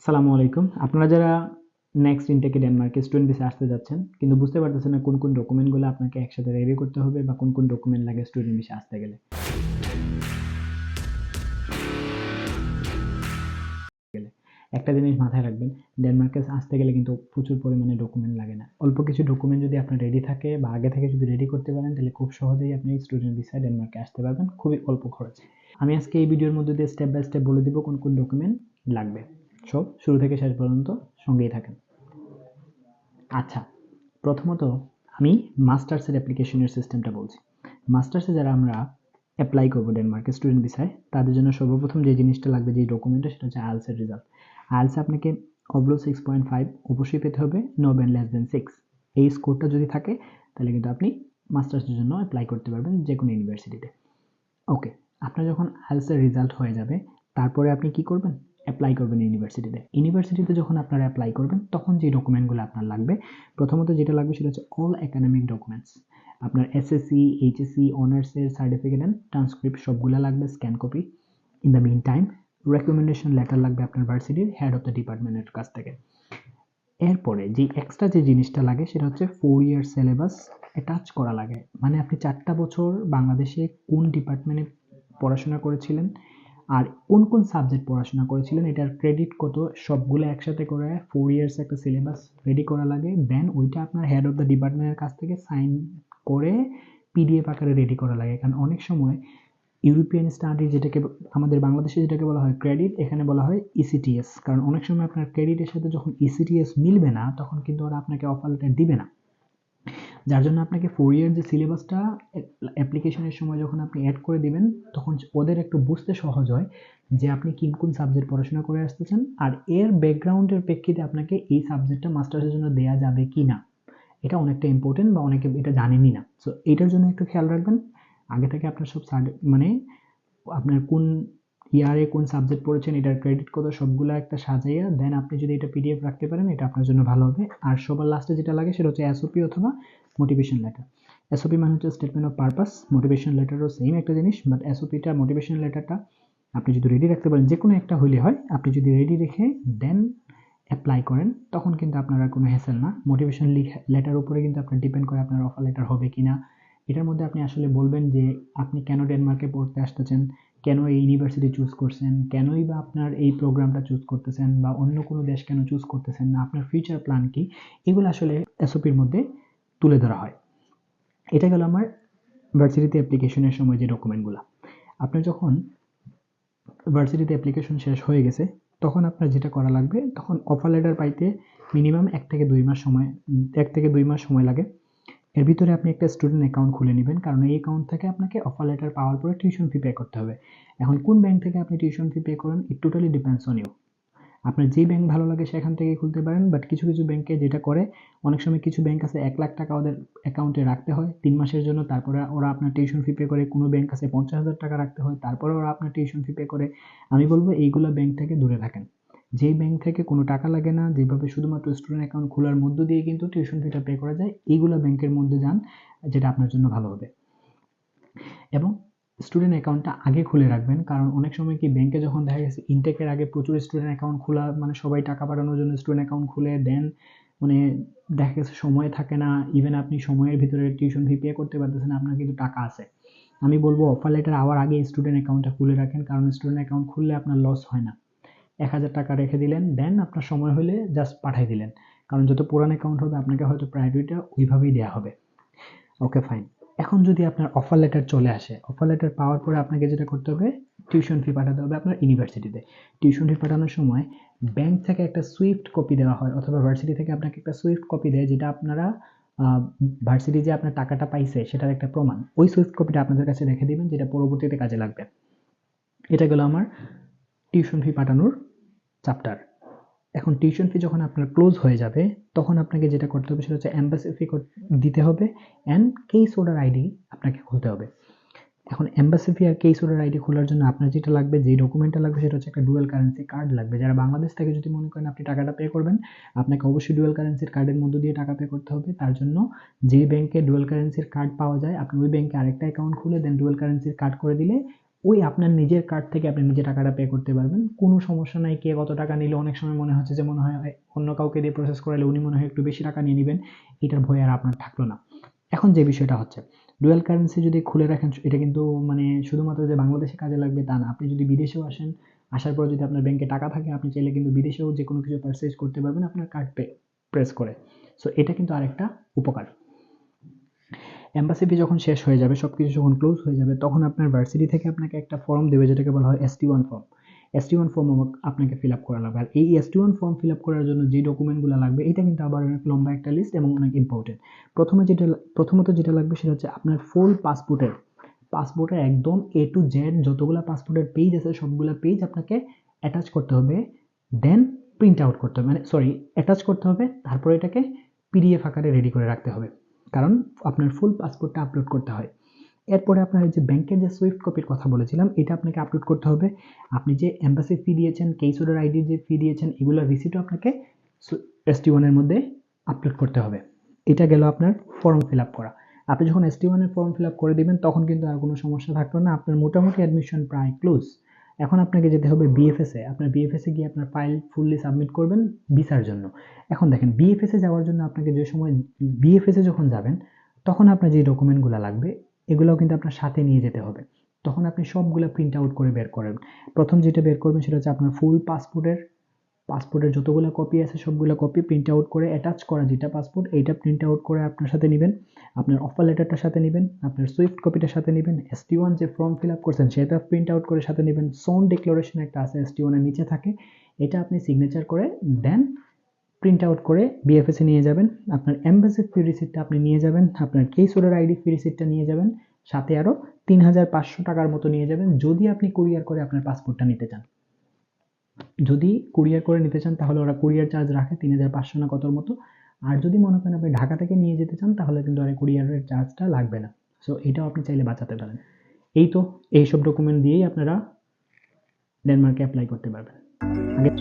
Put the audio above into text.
সালামু আলাইকুম। আপনারা যারা নেক্সট ইনটেকে ডেনমার্কে স্টুডেন্ট ভিসা আসতে যাচ্ছেন কিন্তু বুঝতে পারতেছেন না কোন কোন ডকুমেন্টগুলো আপনাকে একসাথে রেডি করতে হবে বা কোন কোন ডকুমেন্ট লাগে স্টুডেন্ট ভিসা আসতে গেলে একটা জিনিস মাথায় রাখবেন, ডেনমার্কে আসতে গেলে কিন্তু প্রচুর পরিমাণে ডকুমেন্ট লাগে না। অল্প কিছু ডকুমেন্ট যদি আপনার রেডি থাকে বা আগে থেকে যদি রেডি করতে পারেন তাহলে খুব সহজেই আপনি স্টুডেন্ট ভিসায় ডেনমার্কে আসতে পারবেন খুবই অল্প খরচে। আমি আজকে এই ভিডিওর মধ্যে দিয়ে স্টেপ বাই স্টেপ বলে দিব কোন কোন ডকুমেন্ট লাগবে। সব শুরু থেকে শেষ পর্যন্ত সঙ্গেই থাকেন। আচ্ছা, প্রথমত আমি মাস্টার্সের অ্যাপ্লিকেশনের সিস্টেমটা বলছি। মাস্টার্সে যারা আমরা অ্যাপ্লাই করবো ডেনমার্কে স্টুডেন্ট ভিসায়, তাদের জন্য সর্বপ্রথম যে জিনিসটা লাগবে, যে ডকুমেন্টটা, সেটা হচ্ছে আইএলটিএস এর রেজাল্ট। আইএলটিএস আপনাকে অবলো 6.5 অবশ্যই পেতে হবে, নো ব্যান্ড লেস দেন 6। এই স্কোরটা যদি থাকে তাহলে কিন্তু আপনি মাস্টার্সের জন্য অ্যাপ্লাই করতে পারবেন যে কোনো ইউনিভার্সিটিতে। ওকে, আপনার যখন আইএলটিএস এর রেজাল্ট হয়ে যাবে তারপরে আপনি কি করবেন? অ্যাপ্লাই করবেন ইউনিভার্সিটিতে। ইউনিভার্সিটিতে যখন আপনারা অ্যাপ্লাই করবেন তখন যে ডকুমেন্টগুলো আপনার লাগবে, প্রথমত যেটা লাগবে সেটা হচ্ছে অল একাডেমিক ডকুমেন্টস। আপনার এসএসসি, এইচএসসি, অনার্সের সার্টিফিকেট অ্যান্ড ট্রান্সক্রিপ্ট সবগুলো লাগবে, scan copy. In the mean time recommendation letter লাগবে আপনার ভার্সিটির হেড অফ দ্য ডিপার্টমেন্টের কাছ থেকে। এরপরে যে এক্সট্রা যে জিনিসটা লাগে সেটা হচ্ছে 4 ইয়ার সিলেবাস অ্যাটাচ করা লাগে। মানে আপনি 4টা বছর বাংলাদেশে কোন ডিপার্টমেন্টে পড়াশোনা করেছিলেন আর কোন কোন সাবজেক্ট পড়াশোনা করেছিলেন, এটার ক্রেডিট কত, সবগুলো একসাথে করে 4 ইয়ার্স একটা সিলেবাস রেডি করা লাগে। দেন ওইটা আপনার হেড অফ দ্য ডিপার্টমেন্টের কাছ থেকে সাইন করে পিডিএফ আকারে রেডি করা লাগে। কারণ অনেক সময় ইউরোপিয়ান স্টাডি, যেটাকে আমাদের বাংলাদেশে যেটাকে বলা হয় ক্রেডিট, এখানে বলা হয় ইসিটিএস। কারণ অনেক সময় আপনার ক্রেডিটের সাথে যখন ইসিটিএস মিলবে না তখন কিন্তু ওরা আপনাকে অফার লেটার দিবে না। যার জন্য আপনাকে 4 ইয়ার যে সিলেবাসটা অ্যাপ্লিকেশনের সময় যখন আপনি অ্যাড করে দিবেন তখন ওদের একটু বুঝতে সহজ হয় যে আপনি কোন সাবজেক্ট পড়াশোনা করে আসতেছেন আর এর ব্যাকগ্রাউন্ডের প্রেক্ষিতে আপনাকে এই সাবজেক্টটা মাস্টার্সের জন্য দেয়া যাবে কি না। এটা অনেকটা ইম্পর্টেন্ট বা অনেকে এটা জানেনই না। সো এটার জন্য একটু খেয়াল রাখবেন। আগে থেকে আপনার সব মানে আপনার কোন ইয়ারে কোন সাবজেক্ট পড়েছেন, এটার ক্রেডিট কত, সবগুলো একটা সাজাইয়া দেন আপনি যদি এটা পিডিএফ রাখতে পারেন এটা আপনার জন্য ভালো হবে। আর সবার লাস্টে যেটা লাগে সেটা হচ্ছে এসওপি অথবা মোটিভেশন লেটার। এসওপি মানে হচ্ছে স্টেটমেন্ট অফ পারপাস, মোটিভেশন লেটারও সেম একটা জিনিস, বাট এসওপিটা মোটিভেশন লেটারটা আপনি যদি রেডি রাখতে পারেন, যে কোনো একটা হইলে হয়, আপনি যদি রেডি রেখে দেন অ্যাপ্লাই করেন তখন কিন্তু আপনার আর কোনো হ্যাসেল না। মোটিভেশন লেটার উপরে কিন্তু আপনার ডিপেন্ড করে আপনার অফার লেটার হবে কিনা। এটার মধ্যে আপনি আসলে বলবেন যে আপনি কেন ডেনমার্কে পড়তে আসতেছেন, কেন এই ইউনিভার্সিটি চুজ করছেন, কেনই বা আপনার এই প্রোগ্রামটা চুজ করতেছেন বা অন্য কোনো দেশ কেন চুজ করতেছেন না, আপনার ফিউচার প্ল্যান কি, এগুলো আসলে এসওপির মধ্যে তুলে ধরা হয়। এটা গেল আমার ভার্সিটিতে অ্যাপ্লিকেশনের সময় যে ডকুমেন্টগুলো। আপনার যখন ভার্সিটিতে অ্যাপ্লিকেশন শেষ হয়ে গেছে তখন আপনার যেটা করা লাগবে, তখন অফার লেটার পাইতে মিনিমাম 1 থেকে 2 মাস সময় লাগে। এর ভিতরে আপনি একটা স্টুডেন্ট অ্যাকাউন্ট খুলে নেবেন, কারণ এই অ্যাকাউন্ট থেকে আপনাকে অফার লেটার পাওয়ার পরে টিউশন ফি পে করতে হবে। এখন কোন ব্যাংক থেকে আপনি টিউশন ফি পে করেন, it totally depends on you. আপনার যেই ব্যাংক ভালো লাগে সেখান থেকে খুলতে পারেন, বাট কিছু কিছু ব্যাংকে যেটা করে, অনেক সময় কিছু ব্যাংক আছে 1 লাখ টাকা ওদের অ্যাকাউন্টে রাখতে হয় 3 মাসের জন্য, তারপরে ওরা আপনার টিউশন ফি পে করে। কোনো ব্যাংক আছে 50,000 টাকা রাখতে হয়, তারপরে ওরা আপনার টিউশন ফি পে করে। আমি বলবো এইগুলো ব্যাংক থেকে দূরে থাকেন। যেই ব্যাংক থেকে কোনো টাকা লাগে না, যেভাবে শুধুমাত্র স্টুডেন্ট অ্যাকাউন্ট খোলার মধ্য দিয়ে কিন্তু টিউশন ফিটা পে করা যায়, এইগুলো ব্যাংকের মধ্যে যান, যেটা আপনার জন্য ভালো হবে। এবং স্টুডেন্ট অ্যাকাউন্টটা আগে খুলে রাখবেন, কারণ অনেক সময় কি ব্যাংকে যখন দেখা গেছে ইনটেকের আগে প্রচুর স্টুডেন্ট অ্যাকাউন্ট খোলা, মানে সবাই টাকা পাঠানোর জন্য স্টুডেন্ট অ্যাকাউন্ট খুলে দেন, মানে দেখা গেছে সময় থাকে না, ইভেন আপনি সময়ের ভিতরে টিউশন ফি পে করতে পারতেছেন, আপনার কিন্তু টাকা আছে। আমি বলবো অফার লেটার আওয়ার আগে স্টুডেন্ট অ্যাকাউন্টটা খুলে রাখেন, কারণ স্টুডেন্ট অ্যাকাউন্ট খুললে আপনার লস হয় না। 1,000 টাকা রেখে দিলেন, দেন আপনার সময় হলে জাস্ট পাঠিয়ে দিলেন, কারণ যত পুরান অ্যাকাউন্ট হবে আপনাকে হয়তো প্রায়োরিটিটা ওইভাবেই দেওয়া হবে। Okay fine. এখন যদি আপনার অফার লেটার চলে আসে, অফার লেটার পাওয়ার পরে আপনাকে যেটা করতে হবে, টিউশন ফি পাঠাতে হবে আপনার ইউনিভার্সিটিতে। টিউশন ফি পাঠানোর সময় ব্যাংক থেকে একটা সুইফট কপি দেওয়া হয় অথবা ভার্সিটি থেকে আপনাকে একটা সুইফট কপি দেয়, যেটা আপনারা ভার্সিটি যে আপনার টাকাটা পাইছে সেটার একটা প্রমাণ। ওই সুইফট কপিটা আপনাদের কাছে রেখে দিবেন, যেটা পরবর্তীতে কাজে লাগবে। এটা গেল আমার টিউশন ফি পাঠানোর চ্যাপ্টার। এখন টিউশন ফি যখন আপনার ক্লোজ হয়ে যাবে তখন আপনাকে যেটা করতে হবে সেটা হচ্ছে এম্বাসি ফি দিতে হবে অ্যান্ড কেস অর্ডার আইডি আপনাকে খুলতে হবে। এখন এম্বাসি ফি আর কেস অর্ডার আইডি খোলার জন্য আপনার যেটা লাগবে, যে ডকুমেন্টটা লাগবে, সেটা হচ্ছে একটা ডুয়াল কারেন্সি কার্ড লাগবে। যারা বাংলাদেশ থেকে যদি মনে করেন আপনি টাকাটা পে করবেন, আপনাকে অবশ্যই ডুয়াল কারেন্সির কার্ডের মধ্য দিয়ে টাকা পে করতে হবে। তার জন্য যে ব্যাংকে ডুয়াল কারেন্সির কার্ড পাওয়া যায় আপনি ওই ব্যাংকে আরেকটা অ্যাকাউন্ট খুলে দেন ডুয়াল কারেন্সির কার্ড করে দিলে ওই আপনার নিজের কার্ড থেকে আপনি নিজে টাকাটা পে করতে পারবেন, কোনো সমস্যা নাই। কে কত টাকা নিলে অনেক সময় মনে হচ্ছে যে মনে হয় অন্য কাউকে দিয়ে প্রসেস করালে উনি মনে হয় একটু বেশি টাকা নিয়ে নেবেন, এটার ভয় আর আপনার থাকলো না। এখন যে বিষয়টা হচ্ছে, ডুয়াল কারেন্সি যদি খুলে রাখেন, এটা কিন্তু মানে শুধুমাত্র যে বাংলাদেশে কাজে লাগবে তা না। আপনি যদি বিদেশেও আসেন, আসার পর যদি আপনার ব্যাংকে টাকা থাকে, আপনি চাইলে কিন্তু বিদেশেও যে কোনো কিছু পারচেজ করতে পারবেন আপনার কার্ড প্রেস করে। সো এটা কিন্তু আরেকটা উপকার। এম্বাসি ফি যখন শেষ হয়ে যাবে, সব কিছু যখন ক্লোজ হয়ে যাবে, তখন আপনার ভার্সিটি থেকে আপনাকে একটা ফর্ম দেবে যেটাকে বলা হয় ST1 ফর্ম। ST1 ফর্ম আপনাকে ফিল আপ করা লাগবে। আর এই ST1 ফর্ম ফিল আপ করার জন্য যে ডকুমেন্টগুলো লাগবে, এটা কিন্তু আবার অনেক লম্বা একটা লিস্ট এবং অনেক ইম্পর্টেন্ট। প্রথমত যেটা লাগবে সেটা হচ্ছে আপনার ফুল পাসপোর্টের একদম A to Z যতগুলো পাসপোর্টের পেজ আছে সবগুলো পেজ আপনাকে অ্যাটাচ করতে হবে, দেন প্রিন্ট আউট করতে হবে, মানে সরি, অ্যাটাচ করতে হবে, তারপরে এটাকে PDF আকারে রেডি করে রাখতে হবে, কারণ আপনার ফুল পাসপোর্টটা আপলোড করতে হয়। এরপরে আপনার এই যে ব্যাংকের যে সুইফট কপির কথা বলেছিলাম, এটা আপনাকে আপলোড করতে হবে। আপনি যে এম্বাসি ফি দিয়েছেন, কেস অর্ডার আইডির যে ফি দিয়েছেন, এগুলোর রিসিটও আপনাকে ST1 এর মধ্যে আপলোড করতে হবে। এটা গেল আপনার ফর্ম ফিল আপ করা। আপনি যখন ST1 এর ফর্ম ফিল আপ করে দিবেন, তখন কিন্তু আর কোনো সমস্যা থাকলো না, আপনার মোটামুটি অ্যাডমিশন প্রায় ক্লোজ। এখন আপনাকে যেতে হবে BFS-এ। আপনার BFS-এ গিয়ে আপনার ফাইল ফুললি সাবমিট করবেন ভিসার জন্য। এখন দেখেন, BFS-এ যাওয়ার জন্য আপনাকে যে সময় BFS-এ যখন যাবেন, তখন আপনার যে ডকুমেন্টগুলো লাগবে এগুলোও কিন্তু আপনার সাথে নিয়ে যেতে হবে। তখন আপনি সবগুলো প্রিন্ট আউট করে বের করেন। প্রথম যেটা বের করবেন সেটা হচ্ছে আপনার ফুল পাসপোর্টের যতগুলো কপি আছে সবগুলো কপি প্রিন্ট আউট করে অ্যাটাচ করা যেটা পাসপোর্ট, এইটা প্রিন্ট আউট করে আপনার সাথে নেবেন। আপনার অফার লেটারটার সাথে নেবেন, আপনার সুইফট কপিটার সাথে নেবেন, ST1 যে ফর্ম ফিল আপ করছেন সেটা প্রিন্ট আউট করে সাথে নেবেন। সোন ডিক্লারেশন একটা আছে ST1 এর নিচে থাকে, এটা আপনি সিগনেচার করে দেন প্রিন্ট আউট করে BFS-এ নিয়ে যাবেন। আপনার এম্বাসি ফি রিসিপ্টটা আপনি নিয়ে যাবেন, আপনার কেস অর্ডার আইডি ফি রিসিপ্টটা নিয়ে যাবেন, সাথে আরও 3500 টাকার মতো নিয়ে যাবেন যদি আপনি কুরিয়ার করে আপনার পাসপোর্টটা নিতে চান। যদি কুরিয়ার করে নিতে চান তাহলে ওরা কুরিয়ার চার্জ রাখে 3500 না কতর মতো। আর যদি মনে করেন আপনি ঢাকা থেকে নিয়ে যেতে চান তাহলে কিন্তু আর কুরিয়ারের চার্জটা লাগবে না। সো এটাও আপনি চাইলে বাঁচাতে পারেন। এই তো, এইসব ডকুমেন্ট দিয়েই আপনারা ডেনমার্কে অ্যাপ্লাই করতে পারবেন। আগে